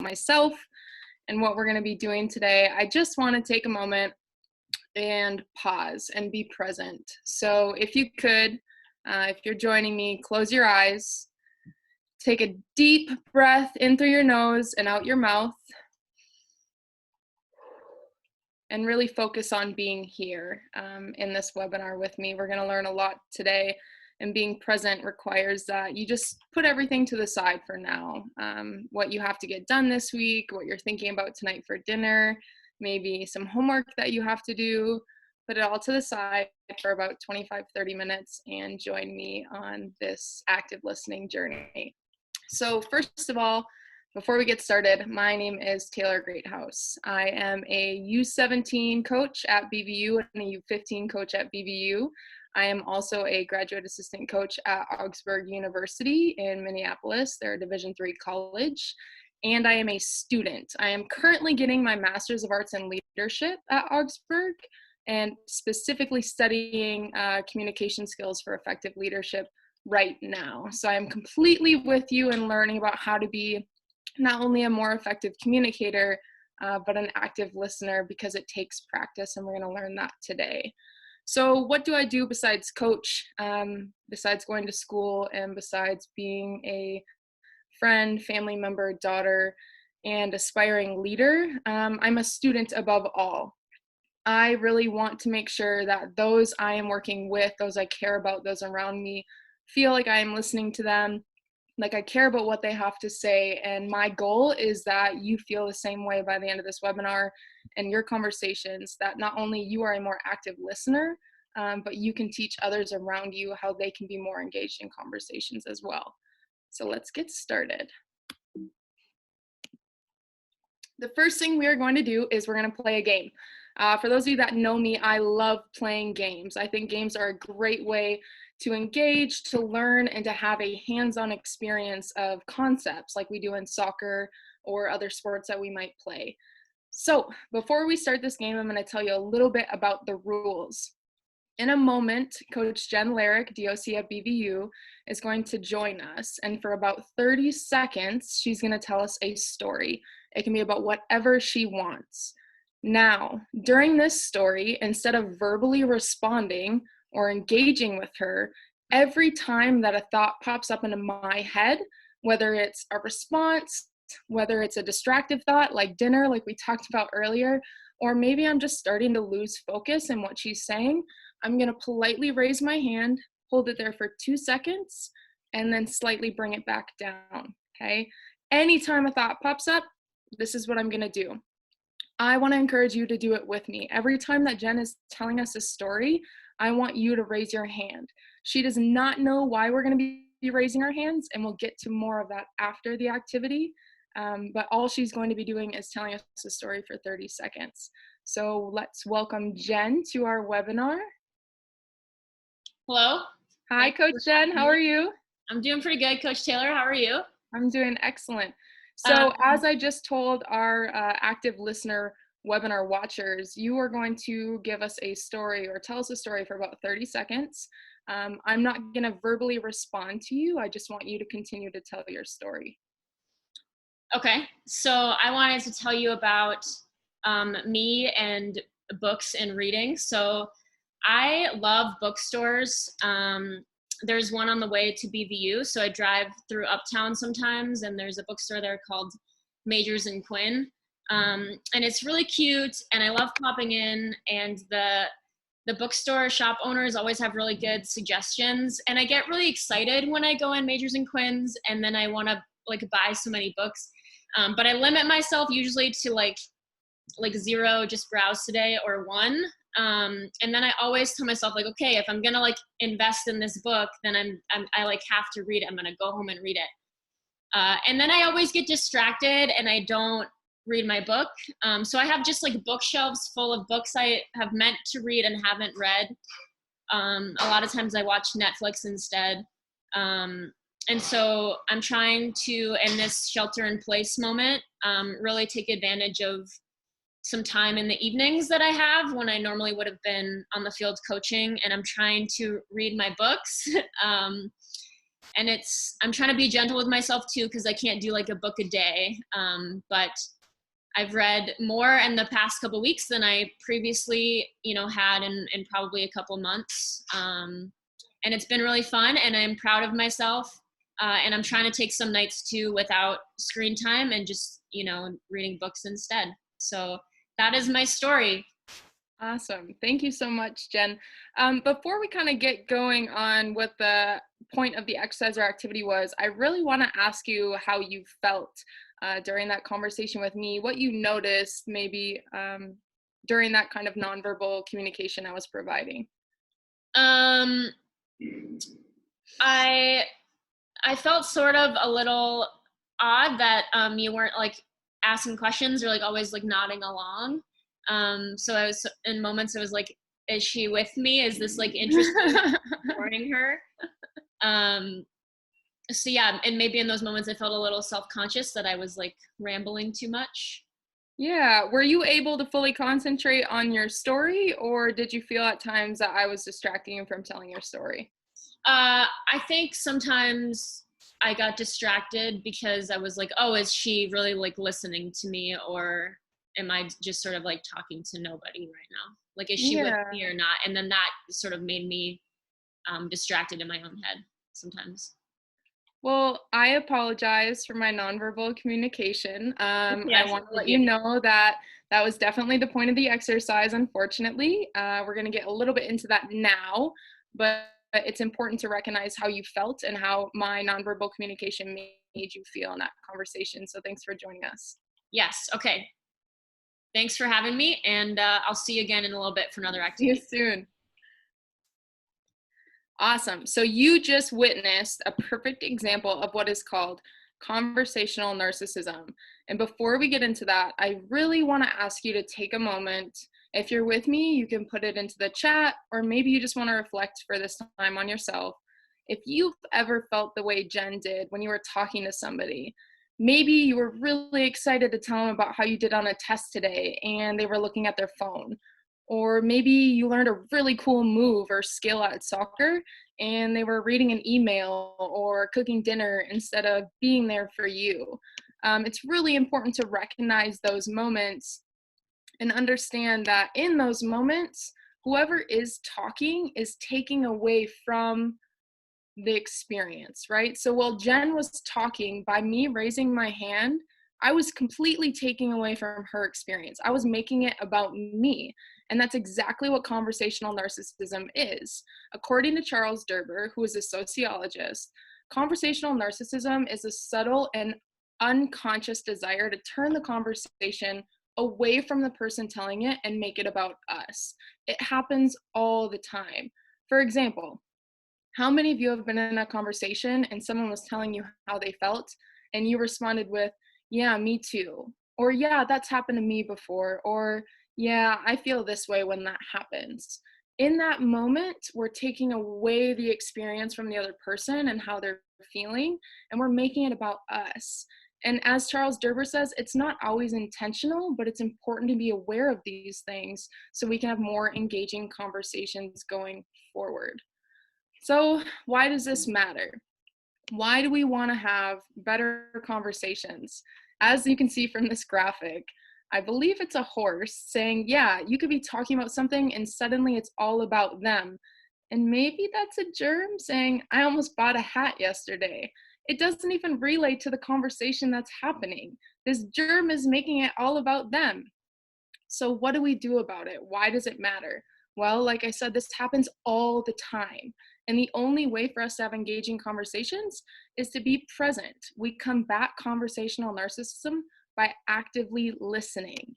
myself and what we're going to be doing today, I just want to take a moment and pause and be present. So if you could, if you're joining me, close your eyes, take a deep breath in through your nose and out your mouth, and really focus on being here in this webinar with me. We're going to learn a lot today, and being present requires that you just put everything to the side for now. What you have to get done this week, what you're thinking about tonight for dinner, maybe some homework that you have to do, put it all to the side for about 25-30 minutes and join me on this active listening journey. So first of all, before we get started, my name is Taylor Greathouse. I am a U17 coach at BVU and a U15 coach at BVU. I am also a graduate assistant coach at Augsburg University in Minneapolis. They're a Division III college. And I am a student. I am currently getting my Master's of Arts in Leadership at Augsburg and specifically studying communication skills for effective leadership right now. So I'm completely with you in learning about how to be not only a more effective communicator, but an active listener, because it takes practice, and we're going to learn that today. So what do I do besides coach, besides going to school, and besides being a friend, family member, daughter, and aspiring leader? I'm a student above all. I really want to make sure that those I am working with, those I care about, those around me, feel like I am listening to them, like I care about what they have to say. And my goal is that you feel the same way by the end of this webinar and your conversations, that not only you are a more active listener, but you can teach others around you how they can be more engaged in conversations as well. So let's get started. The first thing we are going to do is we're going to play a game. For those of you that know me, I love playing games. I think games are a great way to engage, to learn, and to have a hands-on experience of concepts like we do in soccer or other sports that we might play. So before we start this game, I'm going to tell you a little bit about the rules. In a moment, Coach Jen Larrick, DOC at BVU, is going to join us. And for about 30 seconds, she's going to tell us a story. It can be about whatever she wants. Now, during this story, instead of verbally responding or engaging with her, every time that a thought pops up into my head, whether it's a response, whether it's a distractive thought like dinner, like we talked about earlier, or maybe I'm just starting to lose focus in what she's saying, I'm going to politely raise my hand, hold it there for 2 seconds, and then slightly bring it back down, okay? Anytime a thought pops up, this is what I'm going to do. I want to encourage you to do it with me. Every time that Jen is telling us a story, I want you to raise your hand. She does not know why we're going to be raising our hands, and we'll get to more of that after the activity. But all she's going to be doing is telling us a story for 30 seconds. So let's welcome Jen to our webinar. Hello. Hi, Coach Jen. How are you? I'm doing pretty good, Coach Taylor. How are you? I'm doing excellent. So as I just told our active listener webinar watchers, you are going to give us a story or tell us a story for about 30 seconds. I'm not going to verbally respond to you. I just want you to continue to tell your story. Okay. So I wanted to tell you about me and books and reading. So I love bookstores. There's one on the way to BVU, so I drive through Uptown sometimes, and there's a bookstore there called Majors and Quinn, and it's really cute, and I love popping in, and the bookstore shop owners always have really good suggestions, and I get really excited when I go in Majors and Quinn's, and then I want to like buy so many books, but I limit myself usually to like 0, just browse today, or 1. And then I always tell myself like, okay, if I'm gonna like invest in this book, then I like have to read it. I'm gonna go home and read it. And then I always get distracted and I don't read my book. So I have just like bookshelves full of books I have meant to read and haven't read. A lot of times I watch Netflix instead. And so I'm trying to, in this shelter in place moment, really take advantage of some time in the evenings that I have when I normally would have been on the field coaching, and I'm trying to read my books. and I'm trying to be gentle with myself too, because I can't do like a book a day. But I've read more in the past couple weeks than I previously, had in probably a couple months. And it's been really fun, and I'm proud of myself. And I'm trying to take some nights too without screen time and just, reading books instead. So that is my story. Awesome. Thank you so much, Jen. Before we kind of get going on what the point of the exercise or activity was, I really want to ask you how you felt during that conversation with me, what you noticed maybe during that kind of nonverbal communication I was providing. Um, I I felt sort of a little odd that you weren't like asking questions or like always like nodding along. So I was in moments I was like, is she with me? Is this like interesting? Warning her. Um, so yeah, and maybe in those moments I felt a little self-conscious that I was like rambling too much. Yeah. Were you able to fully concentrate on your story, or did you feel at times that I was distracting you from telling your story? I think sometimes I got distracted because I was like, oh, is she really like listening to me, or am I just sort of like talking to nobody right now? Like, is she with Yeah. me or not? And then that sort of made me distracted in my own head sometimes. Well, I apologize for my nonverbal communication. I Yes, want to thank let you. you know that that was definitely the point of the exercise, unfortunately. We're going to get a little bit into that now, but it's important to recognize how you felt and how my nonverbal communication made you feel in that conversation. So thanks for joining us. Yes. Okay. Thanks for having me, and I'll see you again in a little bit for another See you activity. soon. Awesome. So you just witnessed a perfect example of what is called conversational narcissism. And before we get into that, I really want to ask you to take a moment. If you're with me, you can put it into the chat, or maybe you just want to reflect for this time on yourself. If you've ever felt the way Jen did when you were talking to somebody, maybe you were really excited to tell them about how you did on a test today and they were looking at their phone. Or maybe you learned a really cool move or skill at soccer and they were reading an email or cooking dinner instead of being there for you. It's really important to recognize those moments and understand that in those moments, whoever is talking is taking away from the experience, right? So while Jen was talking, by me raising my hand, I was completely taking away from her experience. I was making it about me. And that's exactly what conversational narcissism is. According to Charles Derber, who is a sociologist, conversational narcissism is a subtle and unconscious desire to turn the conversation away from the person telling it and make it about us. It happens all the time. For example, how many of you have been in a conversation and someone was telling you how they felt and you responded with, yeah, me too. Or, yeah, that's happened to me before. Or, yeah, I feel this way when that happens. In that moment, we're taking away the experience from the other person and how they're feeling, and we're making it about us. And as Charles Derber says, it's not always intentional, but it's important to be aware of these things so we can have more engaging conversations going forward. So, why does this matter? Why do we want to have better conversations? As you can see from this graphic, I believe it's a horse saying, yeah, you could be talking about something and suddenly it's all about them. And maybe that's a germ saying, I almost bought a hat yesterday. It doesn't even relate to the conversation that's happening. This germ is making it all about them. So, what do we do about it? Why does it matter? Well, like I said, this happens all the time. And the only way for us to have engaging conversations is to be present. We combat conversational narcissism by actively listening.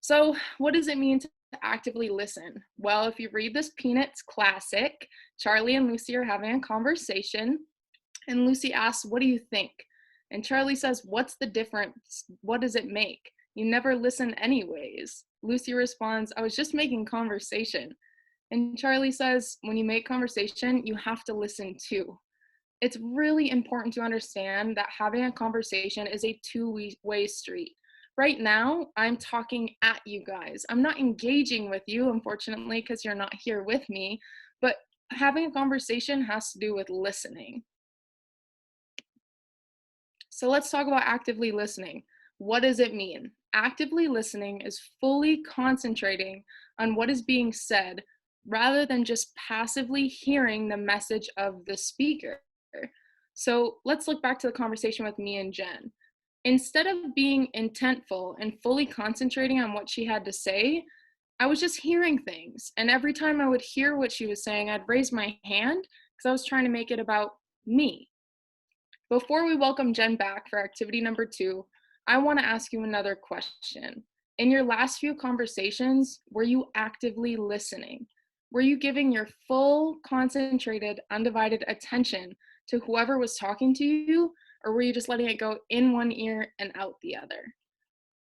So, what does it mean to actively listen? Well, if you read this Peanuts classic, Charlie and Lucy are having a conversation, and Lucy asks, what do you think? And Charlie says, what's the difference? What does it make? You never listen anyways. Lucy responds, I was just making conversation. And Charlie says, when you make conversation, you have to listen too. It's really important to understand that having a conversation is a two-way street. Right now, I'm talking at you guys. I'm not engaging with you, unfortunately, because you're not here with me. But having a conversation has to do with listening. So let's talk about actively listening. What does it mean? Actively listening is fully concentrating on what is being said rather than just passively hearing the message of the speaker. So let's look back to the conversation with me and Jen. Instead of being intentful and fully concentrating on what she had to say, I was just hearing things. And every time I would hear what she was saying, I'd raise my hand because I was trying to make it about me. Before we welcome Jen back for activity number 2, I want to ask you another question. In your last few conversations, were you actively listening? Were you giving your full, concentrated, undivided attention to whoever was talking to you, or were you just letting it go in one ear and out the other?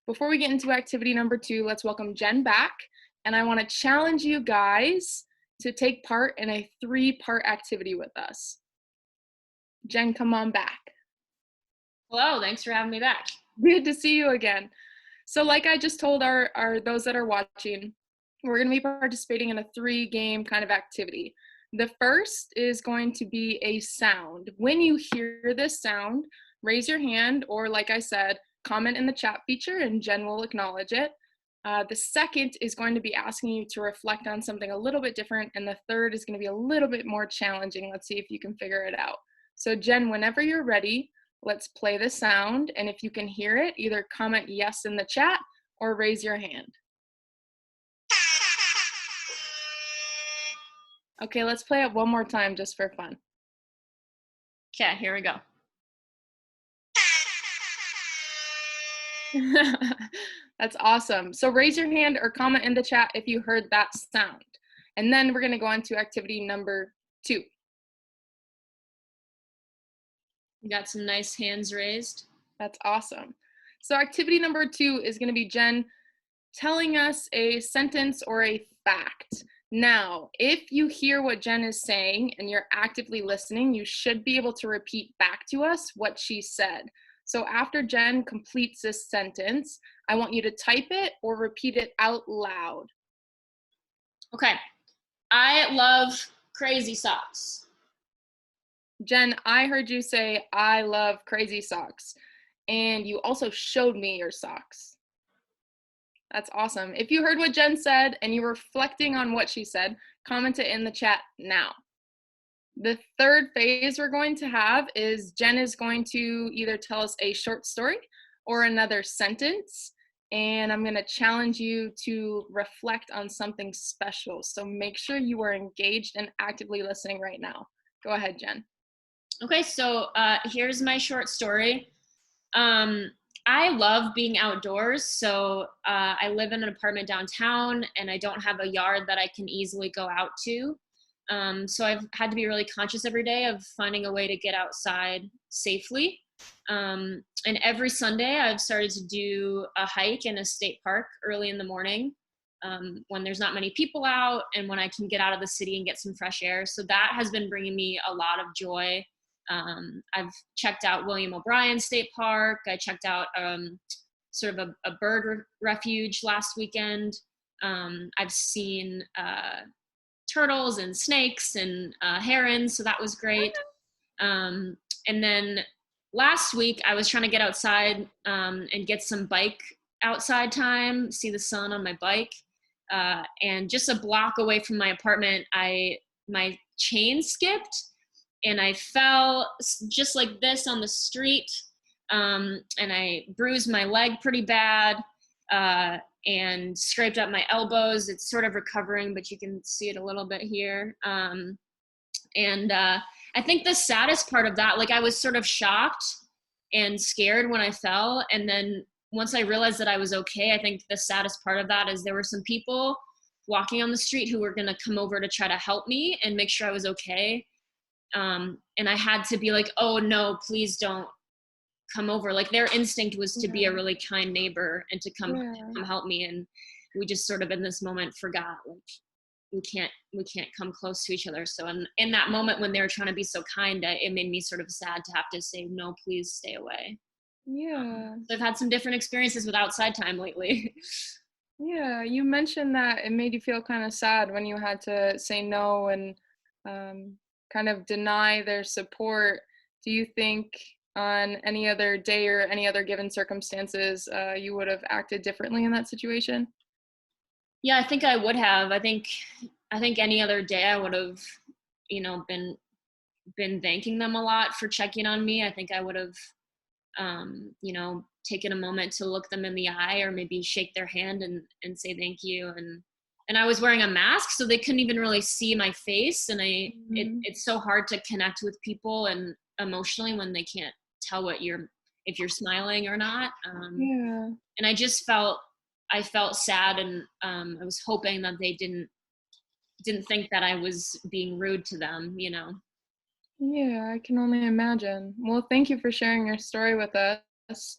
Before we get into activity number 2, let's welcome Jen back. And I want to challenge you guys to take part in a 3-part activity with us. Jen, come on back. Hello, thanks for having me back. Good to see you again. So like I just told our those that are watching, we're going to be participating in a 3-game kind of activity. The first is going to be a sound. When you hear this sound, raise your hand, or like I said, comment in the chat feature and Jen will acknowledge it. The second is going to be asking you to reflect on something a little bit different, and the third is going to be a little bit more challenging. Let's see if you can figure it out. So Jen, whenever you're ready, let's play the sound, and if you can hear it, either comment yes in the chat or raise your hand. Okay, let's play it one more time just for fun. Okay, here we go. That's awesome. So raise your hand or comment in the chat if you heard that sound. And then we're going to go on to activity number 2. You got some nice hands raised. That's awesome. So activity number 2 is going to be Jen telling us a sentence or a fact. Now, if you hear what Jen is saying and you're actively listening, you should be able to repeat back to us what she said. So after Jen completes this sentence, I want you to type it or repeat it out loud. Okay. I love crazy socks. Jen, I heard you say, I love crazy socks. And you also showed me your socks. That's awesome. If you heard what Jen said and you were reflecting on what she said, comment it in the chat now. The third phase we're going to have is Jen is going to either tell us a short story or another sentence. And I'm going to challenge you to reflect on something special. So make sure you are engaged and actively listening right now. Go ahead, Jen. Okay, so here's my short story. I love being outdoors. So I live in an apartment downtown and I don't have a yard that I can easily go out to. So I've had to be really conscious every day of finding a way to get outside safely. And every Sunday I've started to do a hike in a state park early in the morning when there's not many people out and when I can get out of the city and get some fresh air. So that has been bringing me a lot of joy. I've checked out William O'Brien State Park. I checked out sort of a bird refuge last weekend. I've seen turtles and snakes and herons, so that was great. And then last week I was trying to get outside and get some bike outside time, see the sun on my bike. And just a block away from my apartment, my chain skipped and I fell just like this on the street. And I bruised my leg pretty bad and scraped up my elbows. It's sort of recovering, but you can see it a little bit here. And I think the saddest part of that, like I was sort of shocked and scared when I fell. And then once I realized that I was okay, I think the saddest part of that is there were some people walking on the street who were going to come over to try to help me and make sure I was okay. And I had to be like, oh no, please don't come over. Like their instinct was to be a really kind neighbor and to come help me. And we just sort of in this moment forgot, like, we can't come close to each other. So in that moment when they were trying to be so kind, it made me sort of sad to have to say, no, please stay away. Yeah. So I've had some different experiences with outside time lately. Yeah, you mentioned that it made you feel kind of sad when you had to say no and kind of deny their support. Do you think on any other day or any other given circumstances, you would have acted differently in that situation? Yeah, I think I would have. I think any other day I would have, been thanking them a lot for checking on me. I think I would have, taken a moment to look them in the eye or maybe shake their hand and say thank you. And I was wearing a mask, so they couldn't even really see my face. And Mhm. it's so hard to connect with people and emotionally when they can't tell if you're smiling or not. Yeah. And I felt sad, and I was hoping that they didn't think that I was being rude to them. Yeah, I can only imagine. Well, thank you for sharing your story with us.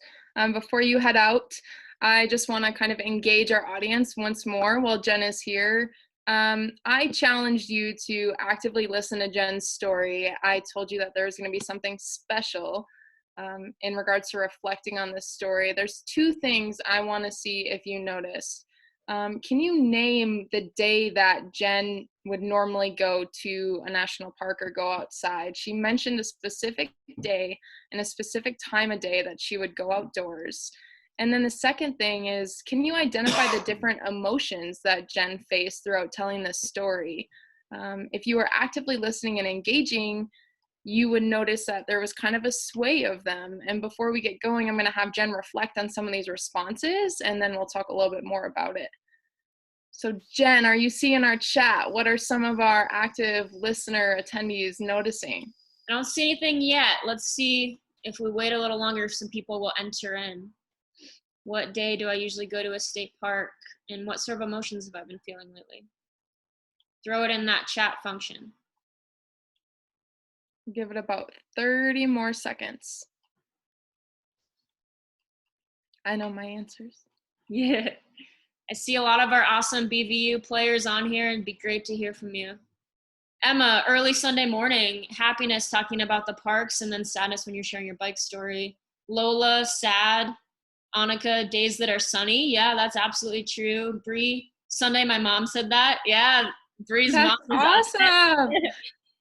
Before you head out, I just want to kind of engage our audience once more while Jen is here. I challenged you to actively listen to Jen's story. I told you that there was going to be something special in regards to reflecting on this story. There's two things I want to see if you notice. Can you name the day that Jen would normally go to a national park or go outside? She mentioned a specific day and a specific time of day that she would go outdoors. And then the second thing is, can you identify the different emotions that Jen faced throughout telling this story? If you were actively listening and engaging, you would notice that there was kind of a sway of them. And before we get going, I'm going to have Jen reflect on some of these responses, and then we'll talk a little bit more about it. So, Jen, are you seeing our chat? What are some of our active listener attendees noticing? I don't see anything yet. Let's see if we wait a little longer if some people will enter in. What day do I usually go to a state park? And what sort of emotions have I been feeling lately? Throw it in that chat function. Give it about 30 more seconds. I know my answers. Yeah. I see a lot of our awesome BVU players on here, and it'd be great to hear from you. Emma, early Sunday morning, happiness talking about the parks, and then sadness when you're sharing your bike story. Lola, sad. Annika, days that are sunny. Yeah, that's absolutely true. Bree, Sunday, my mom said that. Yeah, Bree's mom That's is on awesome. it.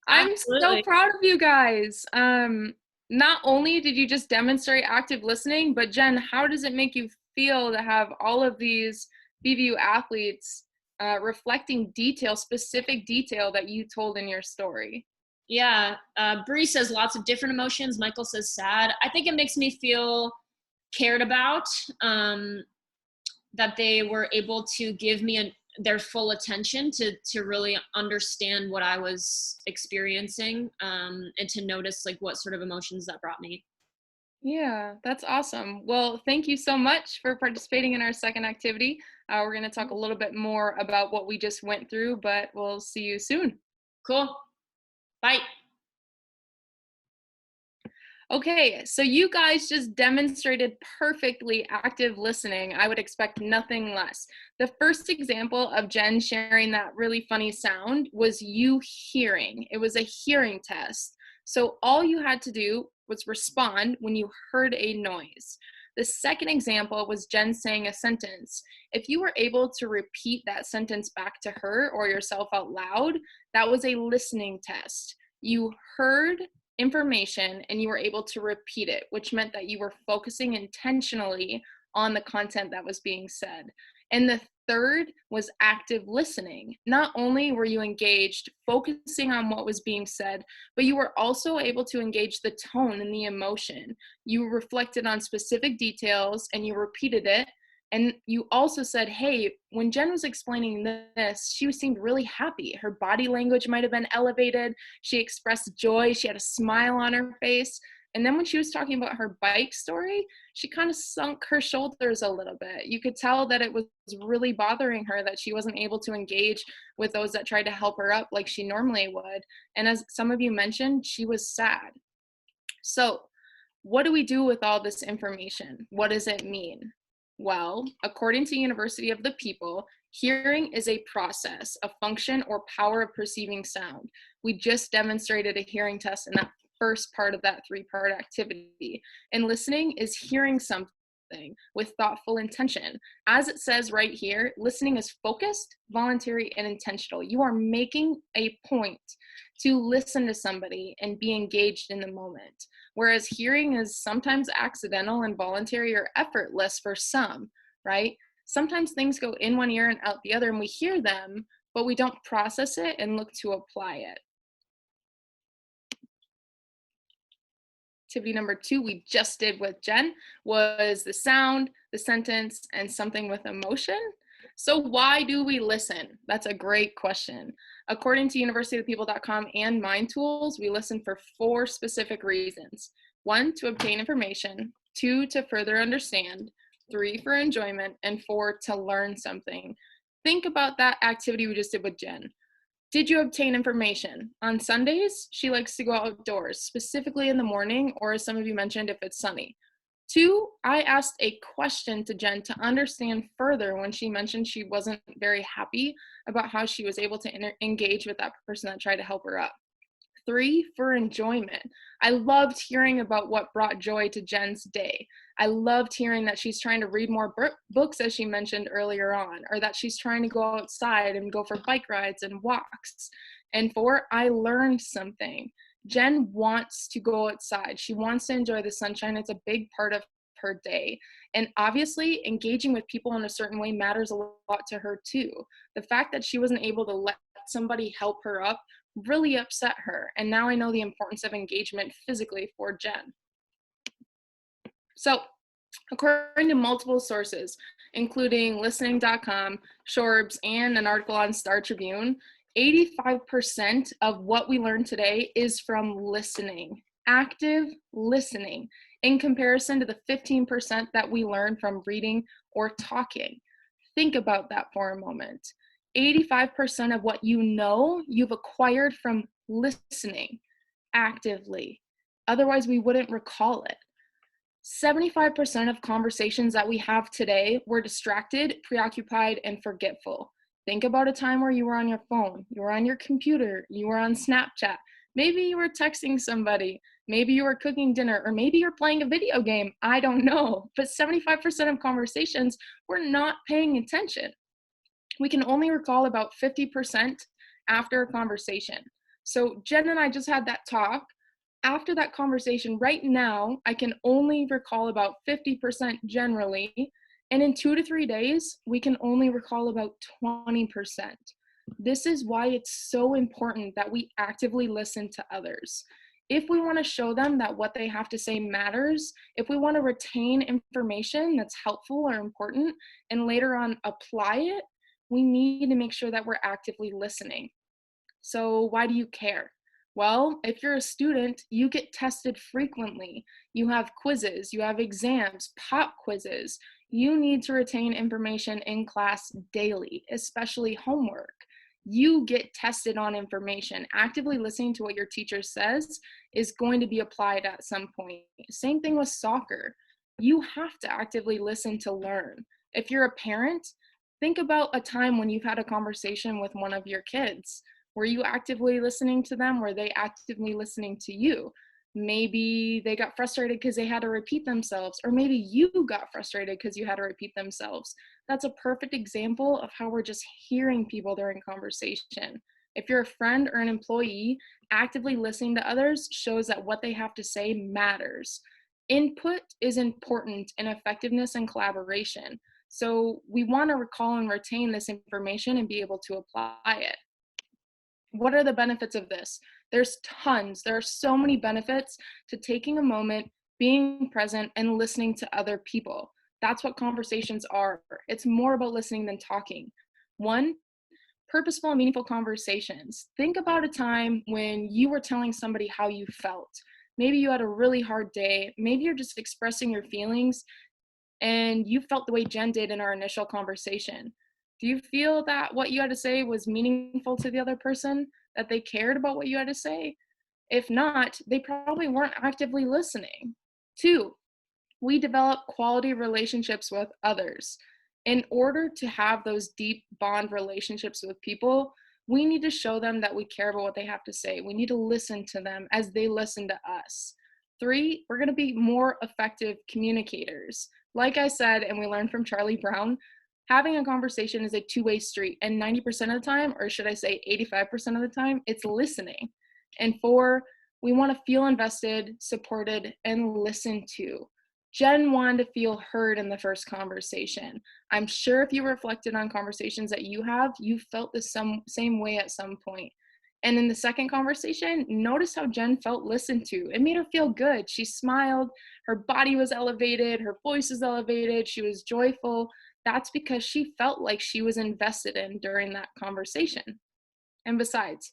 I'm so Absolutely. proud of you guys. Not only did you just demonstrate active listening, but Jen, how does it make you feel to have all of these BVU athletes reflecting detail, specific detail that you told in your story? Yeah, Bree says lots of different emotions. Michael says sad. I think it makes me feel cared about, that they were able to give me their full attention to really understand what I was experiencing, and to notice like what sort of emotions that brought me. Yeah, that's awesome. Well, thank you so much for participating in our second activity. We're going to talk a little bit more about what we just went through, but we'll see you soon. Cool. Bye. Okay, so you guys just demonstrated perfectly active listening. I would expect nothing less. The first example of Jen sharing that really funny sound was you hearing. It was a hearing test. So all you had to do was respond when you heard a noise. The second example was Jen saying a sentence. If you were able to repeat that sentence back to her or yourself out loud, that was a listening test. You heard information and you were able to repeat it, which meant that you were focusing intentionally on the content that was being said. And the third was active listening. Not only were you engaged, focusing on what was being said, but you were also able to engage the tone and the emotion. You reflected on specific details and you repeated it. And you also said, hey, when Jen was explaining this, she seemed really happy. Her body language might have been elevated. She expressed joy. She had a smile on her face. And then when she was talking about her bike story, she kind of sunk her shoulders a little bit. You could tell that it was really bothering her that she wasn't able to engage with those that tried to help her up like she normally would. And as some of you mentioned, she was sad. So, what do we do with all this information? What does it mean? Well, according to University of the People, hearing is a process, a function or power of perceiving sound. We just demonstrated a hearing test in that first part of that three-part activity. And listening is hearing something with thoughtful intention. As it says right here, listening is focused, voluntary, and intentional. You are making a point to listen to somebody and be engaged in the moment. whereas hearing is sometimes accidental, involuntary, or effortless for some, right? Sometimes things go in one ear and out the other, and we hear them, but we don't process it and look to apply it. Activity number 2 we just did with Jen was the sound, the sentence, and something with emotion. So why do we listen? That's a great question. According to universityofthepeople.com and Mind Tools, we listen for 4 specific reasons. 1, to obtain information, 2, to further understand, 3, for enjoyment, and 4, to learn something. Think about that activity we just did with Jen. Did you obtain information? On Sundays, she likes to go outdoors, specifically in the morning, or as some of you mentioned, if it's sunny. 2, I asked a question to Jen to understand further when she mentioned she wasn't very happy about how she was able to engage with that person that tried to help her up. 3, for enjoyment. I loved hearing about what brought joy to Jen's day. I loved hearing that she's trying to read more books, as she mentioned earlier on, or that she's trying to go outside and go for bike rides and walks. And 4, I learned something. Jen wants to go outside. She wants to enjoy the sunshine. It's a big part of her day. And obviously, engaging with people in a certain way matters a lot to her too. The fact that she wasn't able to let somebody help her up really upset her. And now I know the importance of engagement physically for Jen. So, according to multiple sources, including listening.com, Shorbs, and an article on Star Tribune, 85% of what we learn today is from listening, active listening, in comparison to the 15% that we learn from reading or talking. Think about that for a moment. 85% of what you know, you've acquired from listening actively. Otherwise, we wouldn't recall it. 75% of conversations that we have today were distracted, preoccupied, and forgetful. Think about a time where you were on your phone, you were on your computer, you were on Snapchat. Maybe you were texting somebody, maybe you were cooking dinner, or maybe you're playing a video game. I don't know. But 75% of conversations, we're not paying attention. We can only recall about 50% after a conversation. So Jen and I just had that talk. After that conversation, right now, I can only recall about 50% generally. And in 2 to 3 days, we can only recall about 20%. This is why it's so important that we actively listen to others. If we want to show them that what they have to say matters, if we want to retain information that's helpful or important and later on apply it, we need to make sure that we're actively listening. So why do you care? Well, if you're a student, you get tested frequently. You have quizzes, you have exams, pop quizzes. You need to retain information in class daily, especially homework. You get tested on information. Actively listening to what your teacher says is going to be applied at some point. Same thing with soccer. You have to actively listen to learn. If you're a parent, think about a time when you've had a conversation with one of your kids. Were you actively listening to them? Were they actively listening to you? Maybe they got frustrated because they had to repeat themselves, or maybe you got frustrated because you had to repeat themselves. That's a perfect example of how we're just hearing people during conversation. If you're a friend or an employee, actively listening to others shows that what they have to say matters. Input is important in effectiveness and collaboration. So we want to recall and retain this information and be able to apply it. What are the benefits of this? There's tons. There are so many benefits to taking a moment, being present, and listening to other people. That's what conversations are. It's more about listening than talking. 1, purposeful and meaningful conversations. Think about a time when you were telling somebody how you felt. Maybe you had a really hard day. Maybe you're just expressing your feelings and you felt the way Jen did in our initial conversation. Do you feel that what you had to say was meaningful to the other person, that they cared about what you had to say? If not, they probably weren't actively listening. 2, we develop quality relationships with others. In order to have those deep bond relationships with people, we need to show them that we care about what they have to say. We need to listen to them as they listen to us. 3, we're going to be more effective communicators. Like I said, and we learned from Charlie Brown, having a conversation is a two-way street, and 90% of the time, or should I say 85% of the time, it's listening. And 4, We want to feel invested, supported, and listened to. Jen wanted to feel heard in the first conversation. I'm sure if you reflected on conversations that you have, you felt the same way at some point. And in the second conversation, notice how Jen felt listened to. It made her feel good. She smiled, her body was elevated, her voice was elevated, she was joyful. That's because she felt like she was invested in during that conversation. And besides,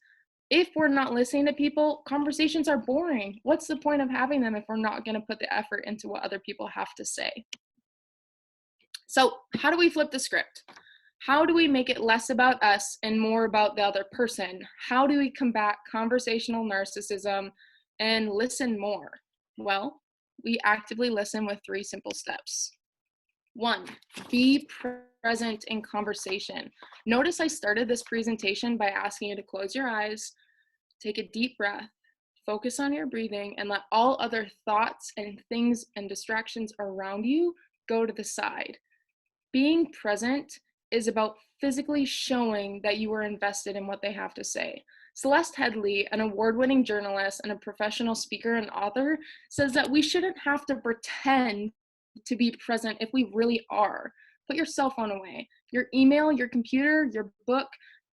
if we're not listening to people, conversations are boring. What's the point of having them if we're not going to put the effort into what other people have to say? So, how do we flip the script? How do we make it less about us and more about the other person? How do we combat conversational narcissism and listen more? Well, we actively listen with 3 simple steps. 1, be present in conversation. Notice I started this presentation by asking you to close your eyes, take a deep breath, focus on your breathing, and let all other thoughts and things and distractions around you go to the side. Being present is about physically showing that you are invested in what they have to say. Celeste Headley, an award-winning journalist and a professional speaker and author, says that we shouldn't have to pretend to be present if we really are. Put your cell phone away. Your email, your computer, your book,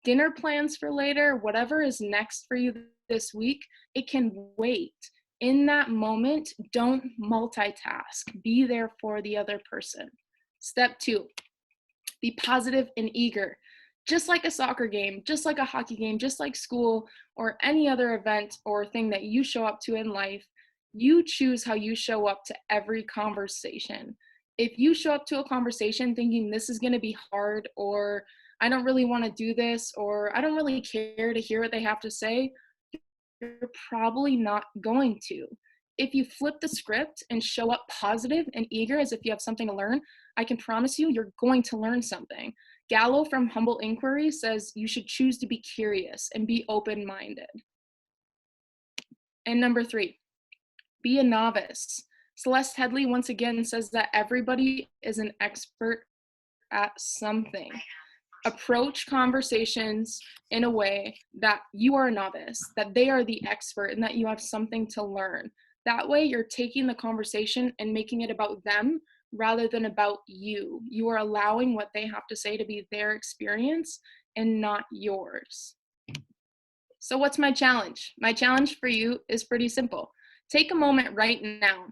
dinner plans for later, whatever is next for you this week, it can wait. In that moment, don't multitask. Be there for the other person. Step 2, be positive and eager. Just like a soccer game, just like a hockey game, just like school or any other event or thing that you show up to in life, you choose how you show up to every conversation. If you show up to a conversation thinking this is going to be hard, or I don't really want to do this, or I don't really care to hear what they have to say, you're probably not going to. If you flip the script and show up positive and eager as if you have something to learn, I can promise you, you're going to learn something. Gallo from Humble Inquiry says you should choose to be curious and be open-minded. And number 3, be a novice. Celeste Headley once again says that everybody is an expert at something. Approach conversations in a way that you are a novice, that they are the expert, and that you have something to learn. That way, you're taking the conversation and making it about them rather than about you. You are allowing what they have to say to be their experience and not yours. So, what's my challenge? My challenge for you is pretty simple. Take a moment right now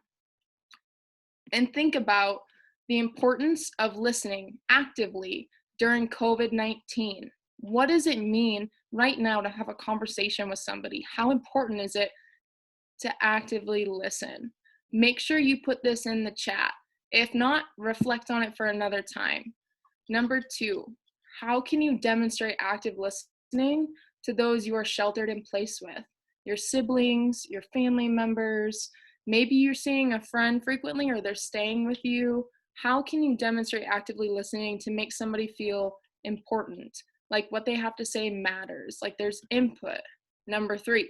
and think about the importance of listening actively during COVID-19. What does it mean right now to have a conversation with somebody? How important is it to actively listen? Make sure you put this in the chat. If not, reflect on it for another time. Number 2, how can you demonstrate active listening to those you are sheltered in place with? Your siblings, your family members, maybe you're seeing a friend frequently or they're staying with you. How can you demonstrate actively listening to make somebody feel important? Like what they have to say matters, like there's input. Number 3,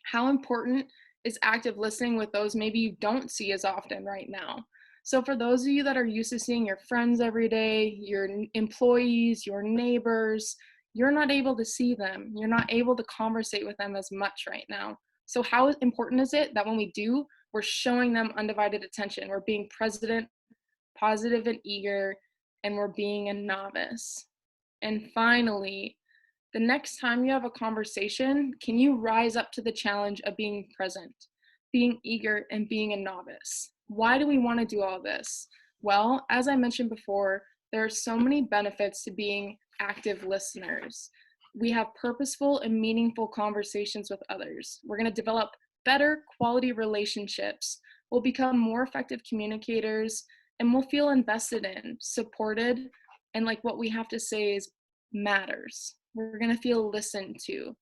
how important is active listening with those maybe you don't see as often right now? So for those of you that are used to seeing your friends every day, your employees, your neighbors, you're not able to see them. You're not able to conversate with them as much right now. So how important is it that when we do, we're showing them undivided attention? We're being present, positive and eager, and we're being a novice. And finally, the next time you have a conversation, can you rise up to the challenge of being present, being eager, and being a novice? Why do we want to do all this? Well, as I mentioned before, there are so many benefits to being active listeners. We have purposeful and meaningful conversations with others. We're going to develop better quality relationships. We'll become more effective communicators, and we'll feel invested in, supported, and like what we have to say is matters. We're going to feel listened to.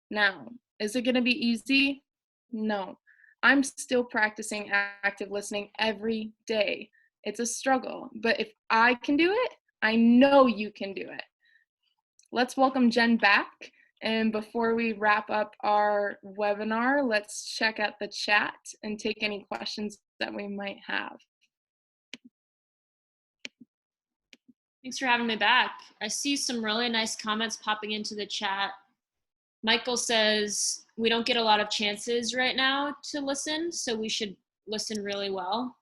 Now, is it going to be easy? No. I'm still practicing active listening every day. It's a struggle, but if I can do it, I know you can do it. Let's welcome Jen back. And before we wrap up our webinar, let's check out the chat and take any questions that we might have. Thanks for having me back. I see some really nice comments popping into the chat. Michael says, we don't get a lot of chances right now to listen, so we should listen really well.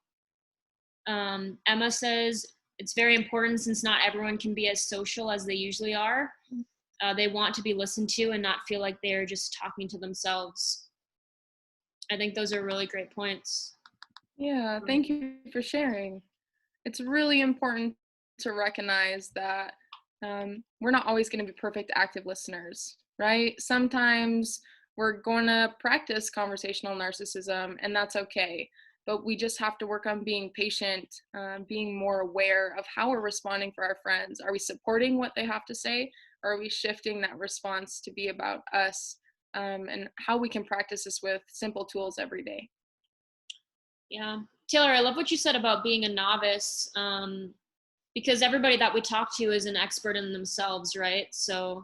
Emma says, it's very important since not everyone can be as social as they usually are. They want to be listened to and not feel like they're just talking to themselves. I think those are really great points. Yeah, thank you for sharing. It's really important to recognize that we're not always going to be perfect active listeners, right? Sometimes we're going to practice conversational narcissism, and that's okay. But we just have to work on being patient, being more aware of how we're responding for our friends. Are we supporting what they have to say, or are we shifting that response to be about us, and how we can practice this with simple tools every day? Yeah. Taylor, I love what you said about being a novice, because everybody that we talk to is an expert in themselves, right? So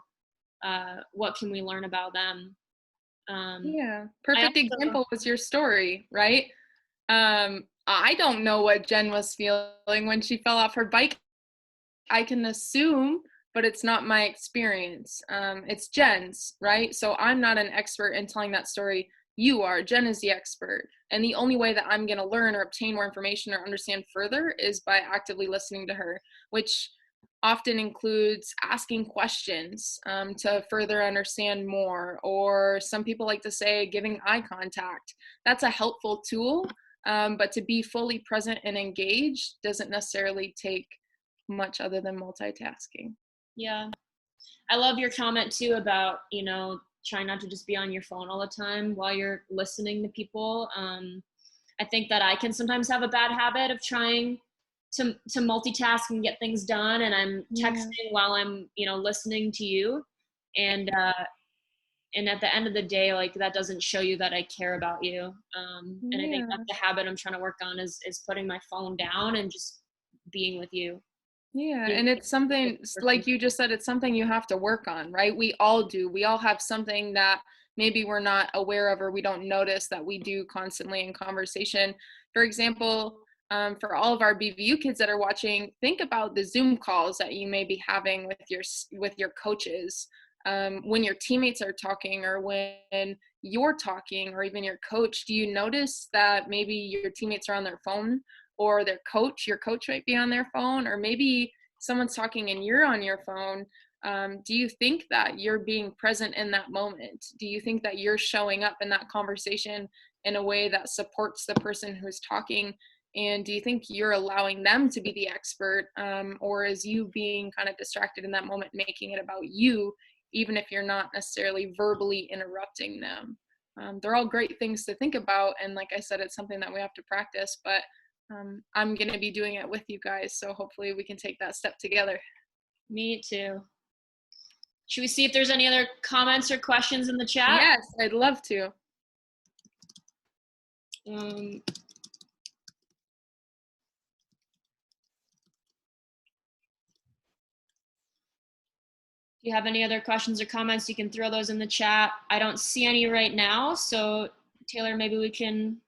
what can we learn about them? Yeah, I perfect also, example was your story, right? I don't know what Jen was feeling when she fell off her bike. I can assume, but it's not my experience. It's Jen's, right? So I'm not an expert in telling that story. You are. Jen is the expert. And the only way that I'm going to learn or obtain more information or understand further is by actively listening to her, which often includes asking questions to further understand more. Or some people like to say giving eye contact. That's a helpful tool, but to be fully present and engaged doesn't necessarily take much other than multitasking. yeah. I love your comment too about, trying not to just be on your phone all the time while you're listening to people. I think that I can sometimes have a bad habit of trying to multitask and get things done, and I'm Yeah. texting while I'm, listening to you. And and at the end of the day, like, that doesn't show you that I care about you. And I think that's Yeah. the habit I'm trying to work on, is putting my phone down and just being with you. Yeah, Being and it's with something the person. like you just said, it's something you have to work on, right? We all do. We all have something that maybe we're not aware of or we don't notice that we do constantly in conversation. For example, for all of our BVU kids that are watching, think about the Zoom calls that you may be having with your coaches, when your teammates are talking or when you're talking, or even your coach. Do you notice that maybe your teammates are on their phone, or your coach might be on their phone, or maybe someone's talking and you're on your phone? Do you think that you're being present in that moment? Do you think that you're showing up in that conversation in a way that supports the person who's talking? And do you think you're allowing them to be the expert, or is you being kind of distracted in that moment, making it about you, even if you're not necessarily verbally interrupting them? They're all great things to think about. And like I said, it's something that we have to practice, but I'm going to be doing it with you guys. So hopefully we can take that step together. Me too. Should we see if there's any other comments or questions in the chat? Yes, I'd love to. Um, if you have any other questions or comments, you can throw those in the chat. I don't see any right now, so Taylor, maybe we can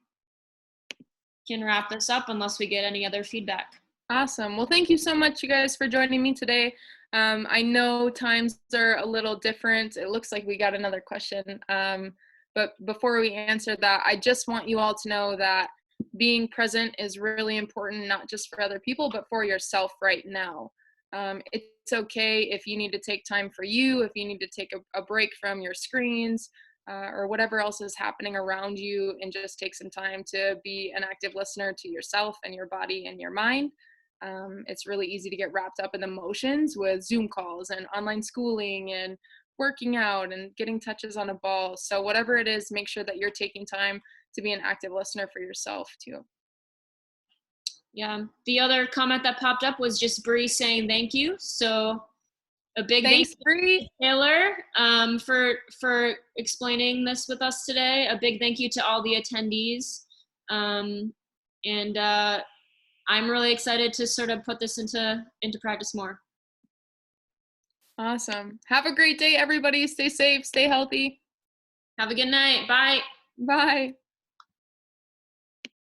wrap this up unless we get any other feedback. Awesome. Well, thank you so much, you guys, for joining me today. I know times are a little different. It looks like we got another question. But before we answer that, I just want you all to know that being present is really important, not just for other people, but for yourself right now. It's okay if you need to take time for you, if you need to take a break from your screens, or whatever else is happening around you, and just take some time to be an active listener to yourself and your body and your mind. It's really easy to get wrapped up in emotions with Zoom calls and online schooling and working out and getting touches on a ball. So whatever it is, make sure that you're taking time to be an active listener for yourself too. Yeah. The other comment that popped up was just Bree saying thank you. So a big thank Thanks, you Bree. to Taylor, for explaining this with us today. A big thank you to all the attendees. And I'm really excited to sort of put this into practice more. Awesome. Have a great day, everybody. Stay safe, stay healthy. Have a good night. Bye. Bye.